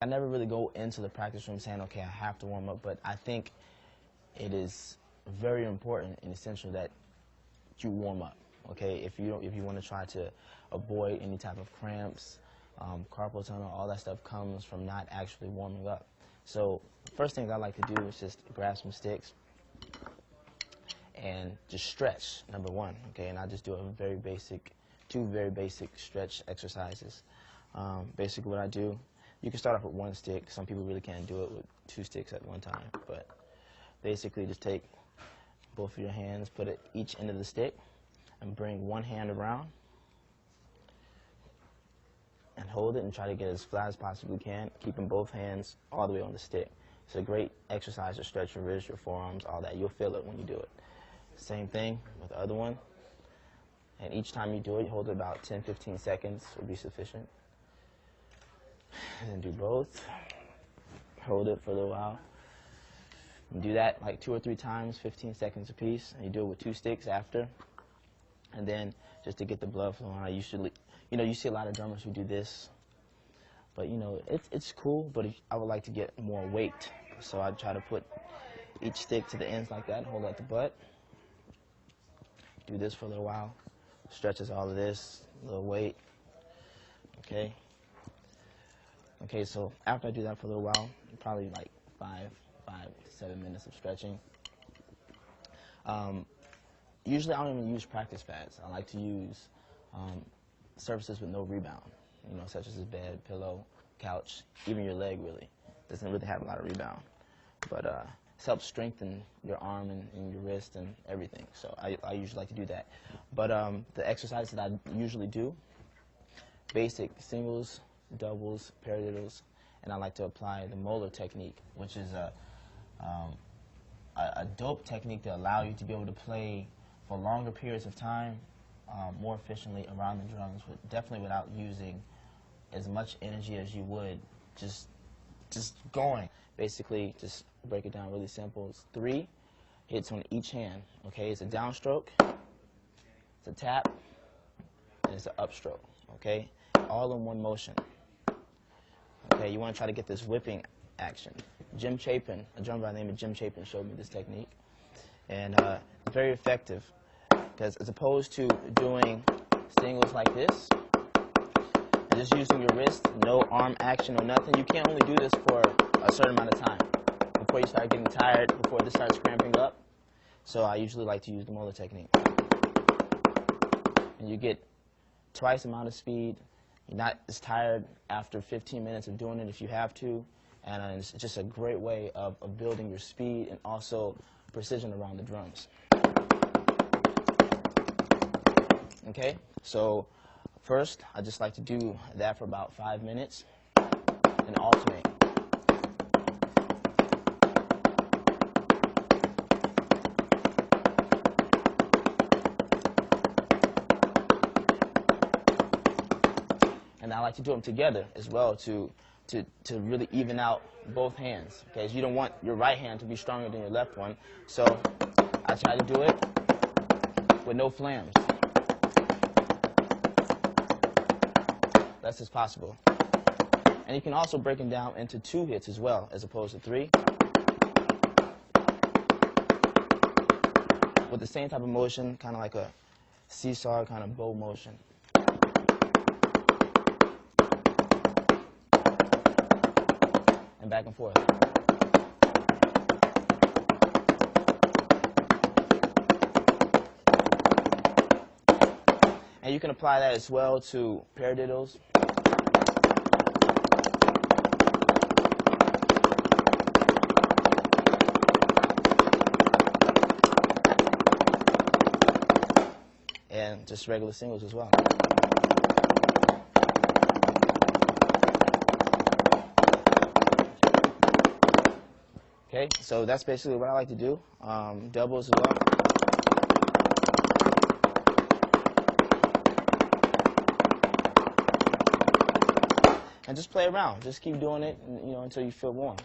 I never really go into the practice room saying, okay, I have to warm up, but I think it is very important and essential that you warm up. Okay, if you want to try to avoid any type of cramps, carpal tunnel, all that stuff comes from not actually warming up. So first thing I like to do is just grab some sticks and just stretch, number one. Okay, and I just do two very basic stretch exercises. Basically what I do, you can start off with one stick. Some people really can't do it with two sticks at one time, but basically just take both of your hands, put it each end of the stick, and bring one hand around and hold it and try to get as flat as possibly can, keeping both hands all the way on the stick. It's a great exercise to stretch your wrists, your forearms, all that. You'll feel it when you do it. Same thing with the other one. And each time you do it, you hold it about 10-15 seconds will be sufficient. And then do both. Hold it for a little while. And do that like 2 or 3 times, 15 seconds apiece. And you do it with 2 sticks after. And then just to get the blood flowing, I usually, you see a lot of drummers who do this. But, it's cool, but I would like to get more weight. So I try to put each stick to the ends like that and hold at the butt. Do this for a little while. Stretches all of this, a little weight. Okay. Okay, so after I do that for a little while, probably like 5 to 7 minutes of stretching. Usually I don't even use practice pads. I like to use surfaces with no rebound, such as a bed, pillow, couch, even your leg really. Doesn't really have a lot of rebound. But it helps strengthen your arm and your wrist and everything. So I usually like to do that. But the exercises that I usually do, basic singles, doubles, paradiddles, and I like to apply the molar technique, which is a dope technique to allow you to be able to play for longer periods of time, more efficiently around the drums, but definitely without using as much energy as you would just going. Basically, just break it down really simple. It's 3 hits on each hand. Okay, it's a downstroke, it's a tap, and it's an upstroke. Okay, all in one motion. Okay, you want to try to get this whipping action. Jim Chapin, a drummer by the name of Jim Chapin, showed me this technique, and it's very effective because as opposed to doing singles like this and just using your wrist, no arm action or nothing, you can't only do this for a certain amount of time before you start getting tired, before this starts cramping up. So I usually like to use the molar technique, and you get twice the amount of speed. You're not as tired after 15 minutes of doing it if you have to, and it's just a great way of building your speed and also precision around the drums. Okay, so first I just like to do that for about 5 minutes and alternate. And I like to do them together as well to really even out both hands. Okay, so you don't want your right hand to be stronger than your left one. So I try to do it with no flams. That's as possible. And you can also break them down into 2 hits as well, as opposed to 3. With the same type of motion, kind of like a seesaw kind of bow motion. And back and forth. And you can apply that as well to paradiddles. And just regular singles as well. Okay, so that's basically what I like to do. Doubles as well. And just play around. Just keep doing it, until you feel warm.